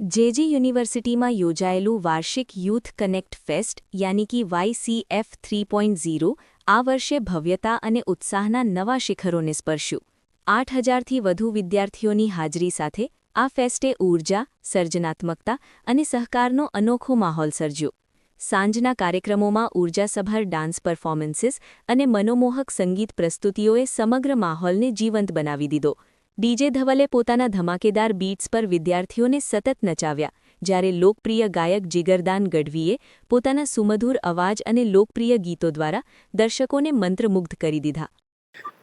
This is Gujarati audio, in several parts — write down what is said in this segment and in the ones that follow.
જેજી યુનિવર્સિટીમાં યોજાયેલું વાર્ષિક યુથ કનેક્ટ ફેસ્ટ યાની કે YCF 3.0 આ વર્ષે ભવ્યતા અને ઉત્સાહના નવા શિખરોને સ્પર્શ્યું। 8,000થી વધુ વિદ્યાર્થીઓની હાજરી સાથે આ ફેસ્ટે ઊર્જા, સર્જનાત્મકતા અને સહકારનો અનોખો માહોલ સર્જ્યો। સાંજના કાર્યક્રમોમાં ઊર્જાસભર ડાન્સ પરફોર્મન્સીસ અને મનોમોહક સંગીત પ્રસ્તુતિઓએ સમગ્ર માહોલને જીવંત બનાવી દીધો। ડીજે ધવલે પોતાના ધમાકેદાર બીટ્સ પર વિદ્યાર્થીઓને સતત નચાવ્યા, જ્યારે લોકપ્રિય ગાયક જીગરદાન ગઢવીએ પોતાના સુમધુર અવાજ અને લોકપ્રિય ગીતો દ્વારા દર્શકોને મંત્રમુગ્ધ કરી દીધા।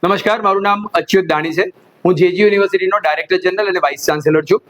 નમસ્કાર, મારું નામ અચ્યુત દાણી છે। હું જેજી યુનિવર્સિટીનો ડાયરેક્ટર જનરલ અને વાઇસ ચાન્સેલર છું।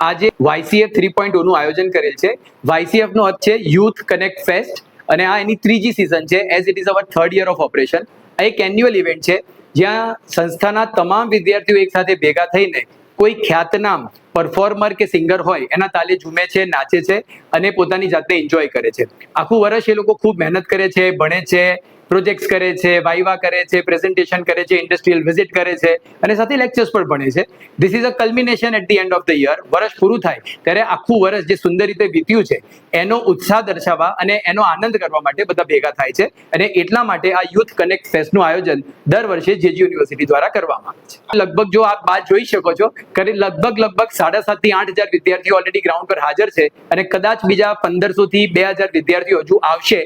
આજે YCF 3.0 નું આયોજન કરેલ છે। YCF નો અર્થ છે યુથ કનેક્ટ ફેસ્ટ અને આ એની ત્રીજી સિઝન છે, as it is our third year of operation. આ એક એન્યુઅલ ઇવેન્ટ છે જ્યાં સંસ્થાના તમામ વિદ્યાર્થીઓ એક સાથે ભેગા થઈને કોઈ ખ્યાતનામ પરફોર્મર કે સિંગર હોય એના તાલે ઝૂમે છે, નાચે છે અને પોતાની જાતને એન્જોય કરે છે। આખું વર્ષ એ લોકો ખૂબ મહેનત કરે છે, ભણે છે, પ્રોજેક્ટ્સ કરે છે, વાઇવા કરે છે, પ્રેઝન્ટેશન કરે છે, ઇન્ડસ્ટ્રીયલ વિઝિટ કરે છે અને સાથે લેક્ચર્સ પણ ભણે છે। This is a culmination at the end of the year. વર્ષ પૂરું થાય ત્યારે આખું વર્ષ જે સુંદર રીતે વીત્યું છે એનો ઉત્સાહ દર્શાવવા અને એનો આનંદ કરવા માટે બધા ભેગા થાય છે અને એટલા માટે આ યુથ કનેક્ટ ફેસ્ટનું આયોજન દર વર્ષે જેજી યુનિવર્સિટી દ્વારા કરવામાં આવે છે। લગભગ જો આપ બાદ જોઈ શકો છો કે લગભગ 7,500 થી 8,000 વિદ્યાર્થીઓ ઓલરેડી ગ્રાઉન્ડ પર હાજર છે અને કદાચ બીજા 1,500 થી 2,000 વિદ્યાર્થીઓ હજુ આવશે।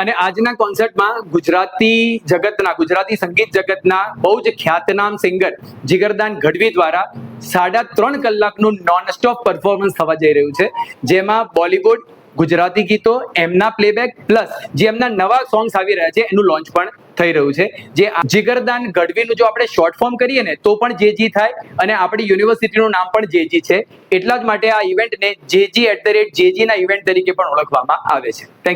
અને આજના કોન્સર્ટમાં ગુજરાતી સંગીત જગતના બહુ જ ખ્યાતનામ સિંગર જીગરદાન ગઢવી દ્વારા 3.5 કલાકનું નોન સ્ટોપ પરફોર્મન્સ થવા જઈ રહ્યું છે, જેમાં બોલિવૂડ, ગુજરાતી ગીતો, એમના પ્લેબેક પ્લસ જે એમના નવા સોંગ્સ આવી રહ્યા છે એનું લોન્ચ પણ થઈ રહ્યું છે। જે જીગરદાન ગઢવીનું જો આપણે શોર્ટ ફોર્મ કરીએ ને તો પણ જેજી થાય અને આપણી યુનિવર્સિટીનું નામ પણ જેજી છે। એટલા જ માટે આ ઇવેન્ટને JG@JG ના ઇવેન્ટ તરીકે પણ ઓળખવામાં આવે છે। Thank you.